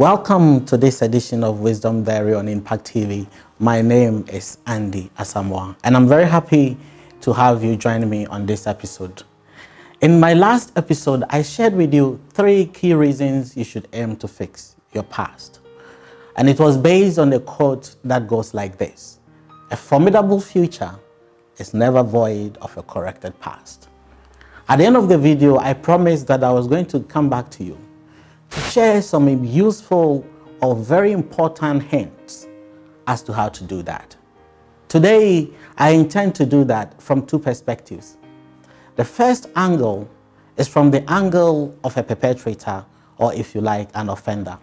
Welcome to this edition of Wisdom Diary on Impact TV. My name is Andy Asamoah, and I'm very happy to have you join me on this episode. In my last episode, I shared with you 3 key reasons you should aim to fix your past. And it was based on a quote that goes like this: "A formidable future is never void of a corrected past." At the end of the video, I promised that I was going to come back to you to share some useful or very important hints as to how to do that. Today, I intend to do that from 2 perspectives. The first angle is from the angle of a perpetrator, or if you like, an offender.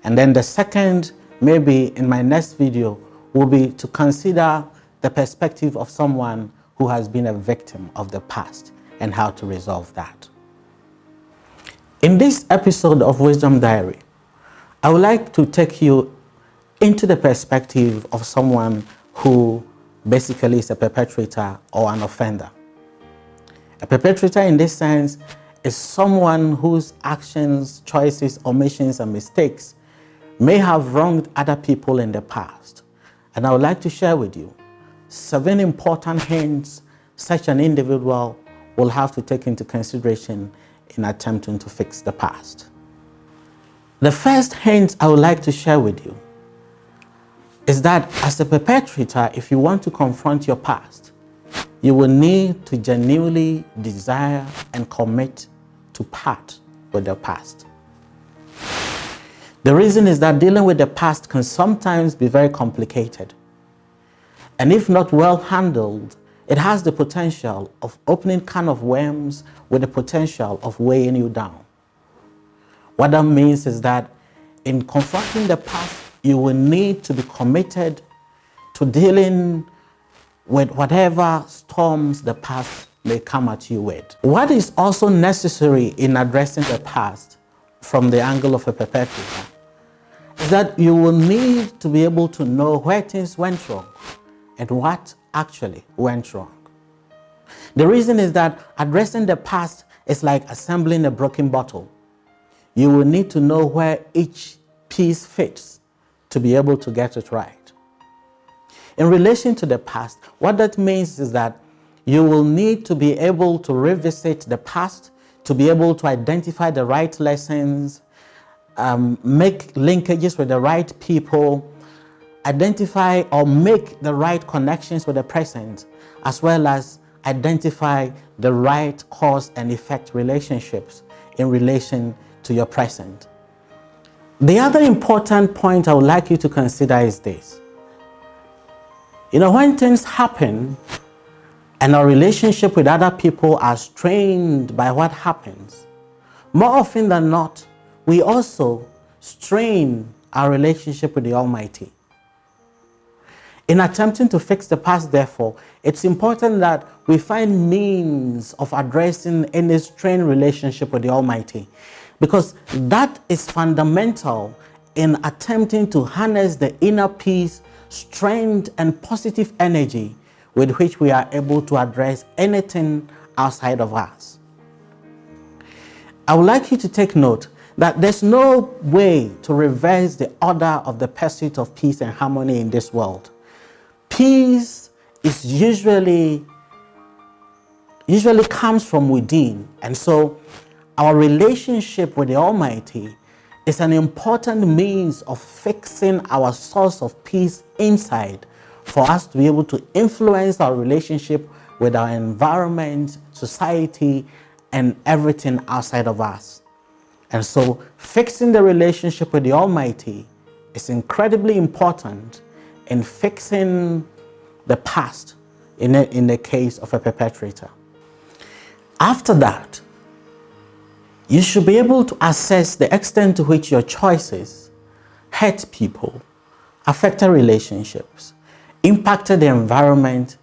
And then the second, maybe in my next video, will be to consider the perspective of someone who has been a victim of the past and how to resolve that. In this episode of Wisdom Diary, I would like to take you into the perspective of someone who basically is a perpetrator or an offender. A perpetrator in this sense is someone whose actions, choices, omissions, and mistakes may have wronged other people in the past. And I would like to share with you 7 important hints such an individual will have to take into consideration in attempting to fix the past. The first hint I would like to share with you is that as a perpetrator, if you want to confront your past, you will need to genuinely desire and commit to part with the past. The reason is that dealing with the past can sometimes be very complicated. And if not well handled, it has the potential of opening can of worms with the potential of weighing you down. What that means is that in confronting the past, you will need to be committed to dealing with whatever storms the past may come at you with. What is also necessary in addressing the past from the angle of a perpetrator is that you will need to be able to know where things went wrong and what actually went wrong. The reason is that addressing the past is like assembling a broken bottle. You will need to know where each piece fits to be able to get it right. In relation to the past, what that means is that you will need to be able to revisit the past, to be able to identify the right lessons, make linkages with the right people, identify or make the right connections with the present, as well as identify the right cause and effect relationships in relation to your present. The other important point I would like you to consider is this. When things happen and our relationship with other people are strained by what happens, more often than not, we also strain our relationship with the Almighty. In attempting to fix the past, therefore, it's important that we find means of addressing any strained relationship with the Almighty, because that is fundamental in attempting to harness the inner peace, strength, and positive energy with which we are able to address anything outside of us. I would like you to take note that there's no way to reverse the order of the pursuit of peace and harmony in this world. Peace is usually comes from within, and so our relationship with the Almighty is an important means of fixing our source of peace inside for us to be able to influence our relationship with our environment, society, and everything outside of us. And so fixing the relationship with the Almighty is incredibly important in fixing the past in the case of a perpetrator. After that, you should be able to assess the extent to which your choices hurt people, affected relationships, impacted the environment,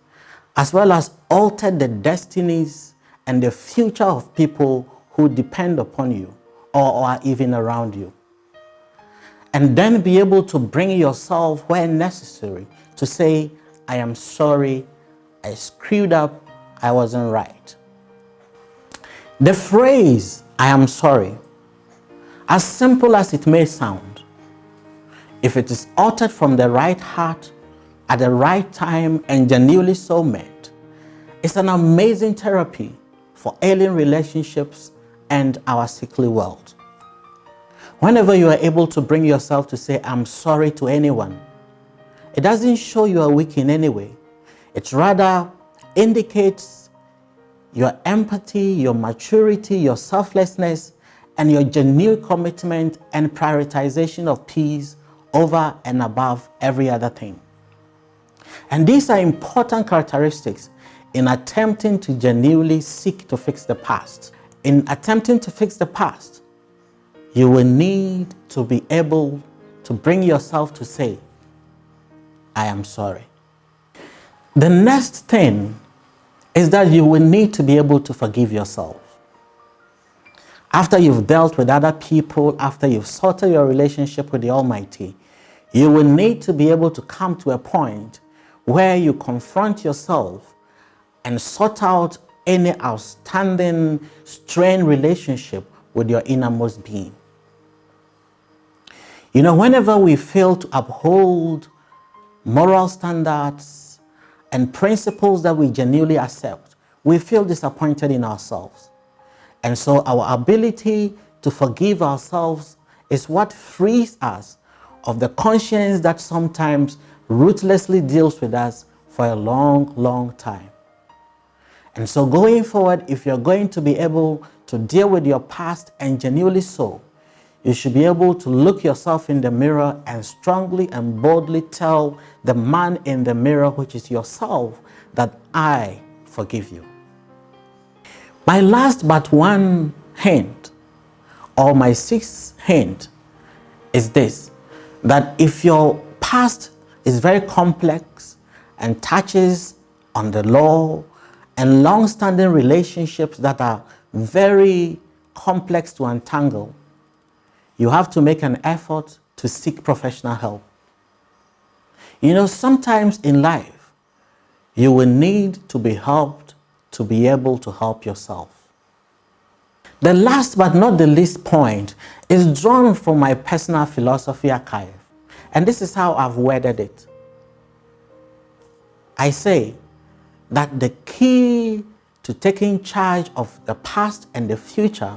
as well as altered the destinies and the future of people who depend upon you or are even around you. And then be able to bring yourself where necessary to say, I am sorry, I screwed up, I wasn't right. The phrase, I am sorry, As simple as it may sound, if it is uttered from the right heart, at the right time, and genuinely so meant, it's an amazing therapy for ailing relationships and our sickly world. Whenever you are able to bring yourself to say, I'm sorry to anyone, it doesn't show you are weak in any way. It rather indicates your empathy, your maturity, your selflessness, and your genuine commitment and prioritization of peace over and above every other thing. And these are important characteristics in attempting to genuinely seek to fix the past. In attempting to fix the past, you will need to be able to bring yourself to say, I am sorry. The next thing is that you will need to be able to forgive yourself. After you've dealt with other people, after you've sorted your relationship with the Almighty, you will need to be able to come to a point where you confront yourself and sort out any outstanding, strained relationship with your innermost being. You know, whenever we fail to uphold moral standards and principles that we genuinely accept, we feel disappointed in ourselves. And so our ability to forgive ourselves is what frees us of the conscience that sometimes ruthlessly deals with us for a long, long time. And so going forward, if you're going to be able to deal with your past and genuinely so, you should be able to look yourself in the mirror and strongly and boldly tell the man in the mirror, which is yourself, that I forgive you. My last but one hint, or my sixth hint, is this, that if your past is very complex and touches on the law and long-standing relationships that are very complex to untangle, you have to make an effort to seek professional help. You know, sometimes in life, you will need to be helped to be able to help yourself. The last but not the least point is drawn from my personal philosophy archive, and this is how I've worded it. I say that the key to taking charge of the past and the future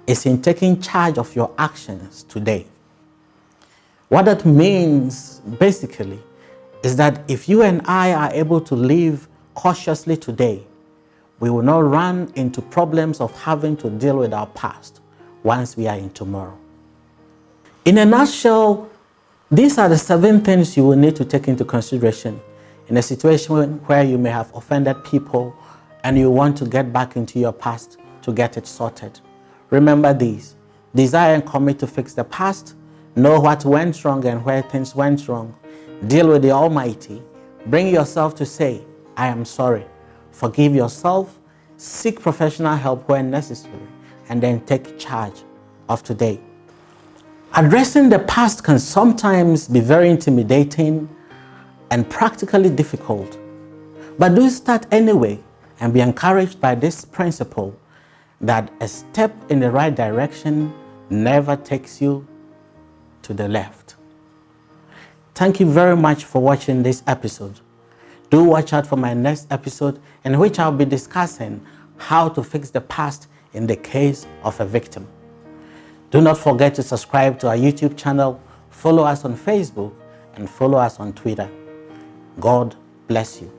is in taking charge of your actions today. What that means basically is that if you and I are able to live cautiously today, we will not run into problems of having to deal with our past once we are in tomorrow. In a nutshell, these are the 7 things you will need to take into consideration in a situation where you may have offended people and you want to get back into your past to get it sorted. Remember these: desire and commit to fix the past, know what went wrong and where things went wrong, deal with the Almighty, bring yourself to say, I am sorry, forgive yourself, seek professional help where necessary, and then take charge of today. Addressing the past can sometimes be very intimidating and practically difficult, but do start anyway and be encouraged by this principle that a step in the right direction never takes you to the left. Thank you very much for watching this episode. Do watch out for my next episode, in which I'll be discussing how to fix the past in the case of a victim. Do not forget to subscribe to our YouTube channel, follow us on Facebook, and follow us on Twitter. God bless you.